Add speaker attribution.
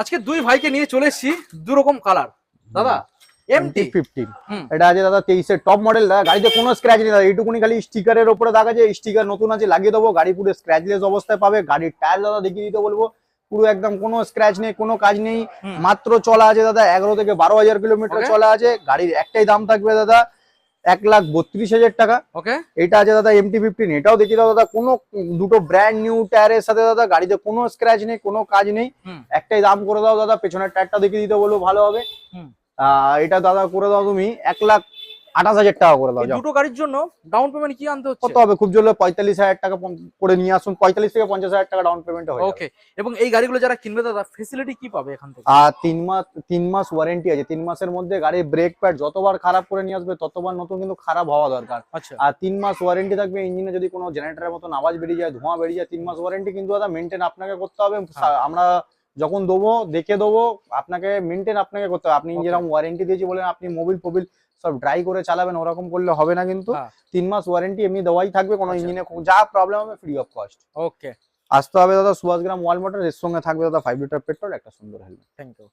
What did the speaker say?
Speaker 1: আজকে দুই ভাইকে নিয়ে চলে এসেছি, দু রকম কালার দাদা। এমটি
Speaker 2: MT-15 এটা আছে দাদা 23 এর টপ মডেল দাদা। গাড়িতে কোনো স্ক্র্যাচ নেই দাদা, এইটুকুনি খালি স্টিকারের উপরে দেখা যায়, স্টিকার নতুন আছে লাগিয়ে দেবো। গাড়ি পুরো স্ক্র্যাচলেস অবস্থায় পাবে। গাড়ির টায়ার দাদা দেখিয়ে দিতে বলবো, পুরো একদম কোনো স্ক্র্যাচ নেই, কোনো কাজ নেই। মাত্র চলা আছে দাদা 11 থেকে 12,000 কিলোমিটার চলা আছে। গাড়ির একটাই দাম থাকবে দাদা 1,32,000 টাকা।
Speaker 1: ওকে,
Speaker 2: এটা আছে দাদা MT-15, এটাও দেখিয়ে দাও দাদা। কোনো দুটো ব্র্যান্ড নিউ টায়ারের সাথে দাদা, গাড়িতে কোনো স্ক্র্যাচ নেই, কোনো কাজ নেই। একটাই দাম করে দাও দাদা, পেছনের টায়ারটা দেখিয়ে দিতে বলবো, ভালো হবে। এটা দাদা করে দাও তুমি 1,28,000 টাকা করে দাও।
Speaker 1: দুটো গাড়ির জন্য ডাউন পেমেন্ট কি আনতে হচ্ছে?
Speaker 2: কত হবে? খুব জোরে 45,000 টাকা করে নিয়ে আসুন। 45 থেকে 50,000 টাকা ডাউন পেমেন্ট হবে।
Speaker 1: ওকে, এবং এই গাড়িগুলো যারা কিনবে দাদা ফেসিলিটি কি পাবে এখান থেকে?
Speaker 2: আর 3 মাস ওয়ারেন্টি আছে। 3 মাসের মধ্যে গাড়ির ব্রেক প্যাড যতবার খারাপ করে নিয়ে আসবে ততবার নতুন কিন্তু খারাপ হওয়া দরকার।
Speaker 1: আচ্ছা,
Speaker 2: আর 3 মাস ওয়ারেন্টি থাকবে। ইঞ্জিনে যদি কোনো জেনারেটরের মতন আওয়াজ বেরিয়ে যায়, ধোঁয়া বেরিয়ে যায়, 3 মাস ওয়ারেন্টি কিন্তু দাদা মেনটেন আপনাকে করতে হবে। আমরা যখন দেবো দেখে দেবো, আপনাকে মেনটেন আপনাকে করতে হবে। আপনি যেরকম ওয়ারেন্টি দিয়েছি বলেন আপনি মোবিল ফোবিল সব ড্রাই করে চালাবেন, ওরকম করলে হবে না কিন্তু। 3 মাস ওয়ারেন্টি এমনি দেওয়াই থাকবে। কোনো ইঞ্জিনে যা প্রবলেম হবে ফ্রি অফ কস্ট।
Speaker 1: ওকে,
Speaker 2: আসতে হবে দাদা সুভাষগ্রাম ওয়াল মোটর, এর সঙ্গে থাকবে দাদা 5 লিটার পেট্রোল, একটা সুন্দর হেলমেট।
Speaker 1: Thank you.